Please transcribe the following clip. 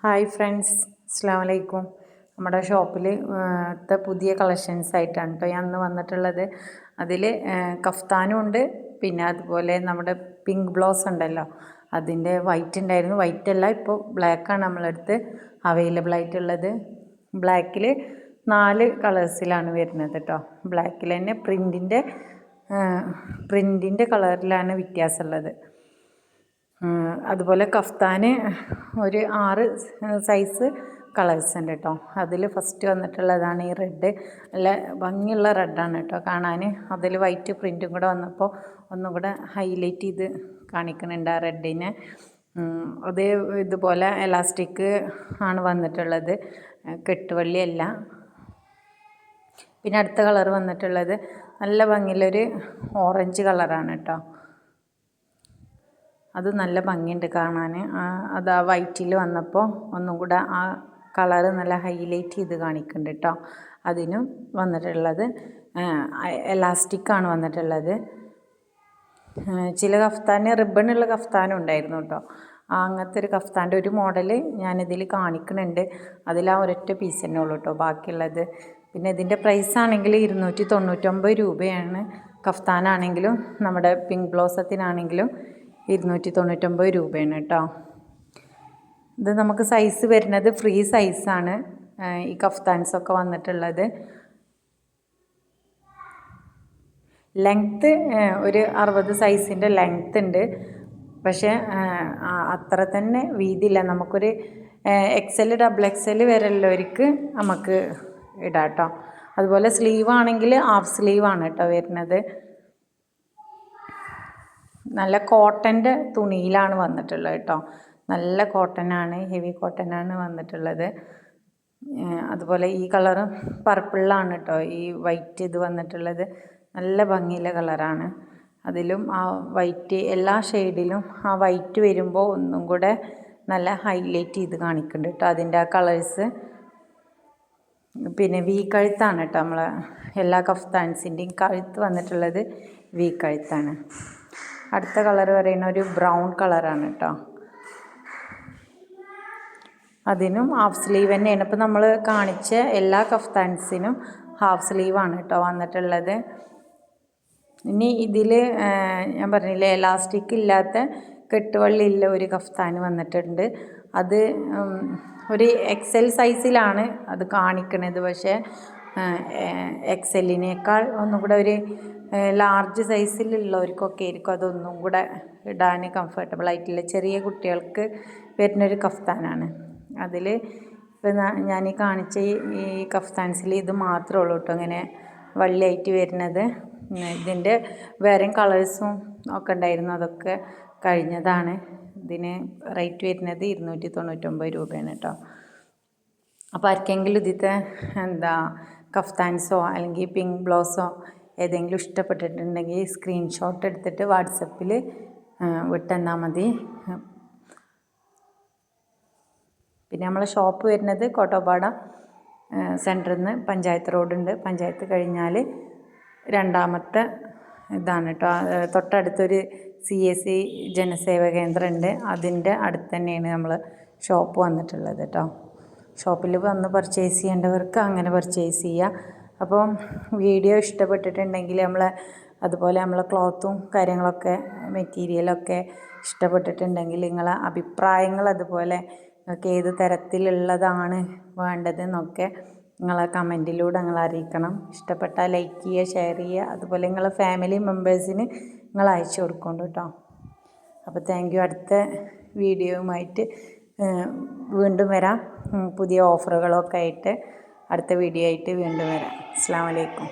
Hi friends, അസ്സലാമു അലൈക്കും. നമ്മുടെ ഷോപ്പിൽ പുതിയ കളക്ഷൻസ് ആയിട്ടാണ് കേട്ടോ ഞാൻ അന്ന് വന്നിട്ടുള്ളത്. അതിൽ കഫ്താനും ഉണ്ട്, പിന്നെ അതുപോലെ നമ്മുടെ പിങ്ക് ബ്ലൗസ് ഉണ്ടല്ലോ, അതിൻ്റെ വൈറ്റ് ഉണ്ടായിരുന്നു. വൈറ്റ് അല്ല, ഇപ്പോൾ ബ്ലാക്കാണ് നമ്മളടുത്ത് അവൈലബിൾ ആയിട്ടുള്ളത്. ബ്ലാക്കിൽ 4 കളേഴ്സിലാണ് വരുന്നത് കേട്ടോ. ബ്ലാക്കിൽ തന്നെ പ്രിൻറ്റിൻ്റെ കളറിലാണ് വ്യത്യാസമുള്ളത്. അതുപോലെ കഫ്താന് ഒരു 6 സൈസ് കളേഴ്സ് ഉണ്ട് കേട്ടോ. അതിൽ ഫസ്റ്റ് വന്നിട്ടുള്ളതാണ് ഈ റെഡ്. നല്ല ഭംഗിയുള്ള റെഡാണ് കേട്ടോ കാണാൻ. അതിൽ വൈറ്റ് പ്രിൻറ്റും കൂടെ വന്നപ്പോൾ ഒന്നും കൂടെ ഹൈലൈറ്റ് ചെയ്ത് കാണിക്കുന്നുണ്ട് ആ റെഡിനെ. അത് ഇതുപോലെ എലാസ്റ്റിക് ആണ് വന്നിട്ടുള്ളത്, കെട്ടുവള്ളിയല്ല. പിന്നെ അടുത്ത കളർ വന്നിട്ടുള്ളത് നല്ല ഭംഗിയുള്ളൊരു ഓറഞ്ച് കളറാണ് കേട്ടോ. അത് നല്ല ഭംഗിയുണ്ട് കാണാൻ. അത് ആ വൈറ്റിൽ വന്നപ്പോൾ ഒന്നും കൂടെ ആ കളറ് നല്ല ഹൈലൈറ്റ് ചെയ്ത് കാണിക്കുന്നുണ്ട് കേട്ടോ. അതിനും വന്നിട്ടുള്ളത് എലാസ്റ്റിക്കാണ് വന്നിട്ടുള്ളത്. ചില കഫ്താന് റിബണുള്ള കഫ്താനും ഉണ്ടായിരുന്നു കേട്ടോ. അങ്ങനത്തെ ഒരു കഫ്താൻ്റെ ഒരു മോഡൽ ഞാനിതിൽ കാണിക്കുന്നുണ്ട്. അതിൽ ആ ഒരൊറ്റ പീസ് തന്നെ ഉള്ളൂ കേട്ടോ ബാക്കിയുള്ളത്. പിന്നെ ഇതിൻ്റെ പ്രൈസ് ആണെങ്കിൽ 299 രൂപയാണ്. കഫ്താനാണെങ്കിലും നമ്മുടെ പിങ്ക് ബ്ലൗസത്തിനാണെങ്കിലും 299 രൂപയാണ് കേട്ടോ. ഇത് നമുക്ക് സൈസ് വരുന്നത് ഫ്രീ സൈസാണ് ഈ കഫ്താൻസൊക്കെ വന്നിട്ടുള്ളത്. ലെങ്ത്ത് ഒരു 60 സൈസിൻ്റെ ലെങ്ത്ത് ഉണ്ട്, പക്ഷേ അത്ര തന്നെ വീതിയില്ല. നമുക്കൊരു XL XXL വരെയുള്ളവർക്ക് നമുക്ക് ഇടാം കേട്ടോ. അതുപോലെ സ്ലീവ് ആണെങ്കിൽ ഹാഫ് സ്ലീവാണ് കേട്ടോ വരുന്നത്. നല്ല കോട്ടൻ്റെ തുണിയിലാണ് വന്നിട്ടുള്ളത് കേട്ടോ. നല്ല കോട്ടനാണ്, ഹെവി കോട്ടനാണ് വന്നിട്ടുള്ളത്. അതുപോലെ ഈ കളറ് പർപ്പിളാണ് കേട്ടോ ഈ വൈറ്റ് ഇത് വന്നിട്ടുള്ളത്. നല്ല ഭംഗിയുള്ള കളറാണ്. അതിലും ആ വൈറ്റ് എല്ലാ ഷെയ്ഡിലും ആ വൈറ്റ് വരുമ്പോൾ ഒന്നും കൂടെ നല്ല ഹൈലൈറ്റ് ചെയ്ത് കാണിക്കുന്നുണ്ട് കേട്ടോ അതിൻ്റെ ആ കളേഴ്സ്. പിന്നെ വി കഴുത്താണ് കേട്ടോ നമ്മളെ എല്ലാ കഫ്താൻസിൻ്റെയും കഴുത്ത് വന്നിട്ടുള്ളത് വി കഴുത്താണ്. അടുത്ത കളർ പറയുന്ന ഒരു ബ്രൗൺ കളറാണ് കേട്ടോ. അതിനും ഹാഫ് സ്ലീവ് തന്നെയാണ്. ഇപ്പോൾ നമ്മൾ കാണിച്ച എല്ലാ കഫ്താൻസിനും ഹാഫ് സ്ലീവാണ് കേട്ടോ വന്നിട്ടുള്ളത്. ഇനി ഇതിൽ ഞാൻ പറഞ്ഞില്ലേ എലാസ്റ്റിക് ഇല്ലാത്ത കെട്ടുവള്ളിയുള്ള ഒരു കഫ്താൻ വന്നിട്ടുണ്ട്. അത് ഒരു XL സൈസിലാണ് അത് കാണിക്കണത്, പക്ഷേ XLനേക്കാൾ ഒന്നും കൂടെ ഒരു ലാർജ് സൈസിലുള്ളവർക്കൊക്കെ ആയിരിക്കും അതൊന്നും കൂടെ ഇടാൻ കംഫർട്ടബിൾ ആയിട്ടുള്ള ചെറിയ കുട്ടികൾക്ക് വരുന്നൊരു കഫ്താനാണ്. അതിൽ ഇപ്പോൾ ഞാൻ ഈ കാണിച്ച ഈ കഫ്താൻസിൽ ഇത് മാത്രമേ ഉള്ളൂ കേട്ടോ ഇങ്ങനെ വള്ളിയായിട്ട് വരുന്നത്. ഇതിൻ്റെ വേറെയും കളേഴ്സും ഒക്കെ ഉണ്ടായിരുന്നു, അതൊക്കെ കഴിഞ്ഞതാണ്. ഇതിന് റേറ്റ് വരുന്നത് 299 രൂപയാണ് കേട്ടോ. അപ്പോൾ ആർക്കെങ്കിലും ഇതിത്തെ കഫ്താൻസോ അല്ലെങ്കിൽ പിങ്ക് ബ്ലൗസോ ഏതെങ്കിലും ഇഷ്ടപ്പെട്ടിട്ടുണ്ടെങ്കിൽ സ്ക്രീൻഷോട്ട് എടുത്തിട്ട് വാട്സപ്പിൽ വിട്ടെന്നാൽ മതി. പിന്നെ നമ്മളെ ഷോപ്പ് വരുന്നത് കോട്ടോപ്പാട സെൻറ്ററിൽ നിന്ന് പഞ്ചായത്ത് റോഡുണ്ട്. പഞ്ചായത്ത് കഴിഞ്ഞാൽ രണ്ടാമത്തെ ഇതാണ് കേട്ടോ. തൊട്ടടുത്തൊരു CSC ജനസേവ കേന്ദ്രം ഉണ്ട്, അതിൻ്റെ അടുത്ത് തന്നെയാണ് നമ്മൾ ഷോപ്പ് വന്നിട്ടുള്ളത് കേട്ടോ. ഷോപ്പിൽ വന്ന് പർച്ചേസ് ചെയ്യേണ്ടവർക്ക് അങ്ങനെ പർച്ചേസ് ചെയ്യുക. അപ്പം വീഡിയോ ഇഷ്ടപ്പെട്ടിട്ടുണ്ടെങ്കിൽ അതുപോലെ നമ്മളെ ക്ലോത്തും കാര്യങ്ങളൊക്കെ മെറ്റീരിയലൊക്കെ ഇഷ്ടപ്പെട്ടിട്ടുണ്ടെങ്കിൽ നിങ്ങളെ അഭിപ്രായങ്ങൾ അതുപോലെ നിങ്ങൾക്ക് ഏത് തരത്തിലുള്ളതാണ് വേണ്ടതെന്നൊക്കെ നിങ്ങളെ കമൻറ്റിലൂടെ നിങ്ങൾ അറിയിക്കണം. ഇഷ്ടപ്പെട്ടാൽ ലൈക്ക് ചെയ്യുക, ഷെയർ ചെയ്യുക, അതുപോലെ നിങ്ങളെ ഫാമിലി മെമ്പേഴ്സിന് നിങ്ങൾ അയച്ചു കൊടുക്കണം കേട്ടോ. അപ്പോൾ താങ്ക് യു. അടുത്ത വീഡിയോയുമായിട്ട് വീണ്ടും വരാം. പുതിയ ഓഫറുകളൊക്കെ ആയിട്ട് അടുത്ത വീഡിയോ ആയിട്ട് വീണ്ടും വരാം. അസ്സലാമു അലൈക്കും.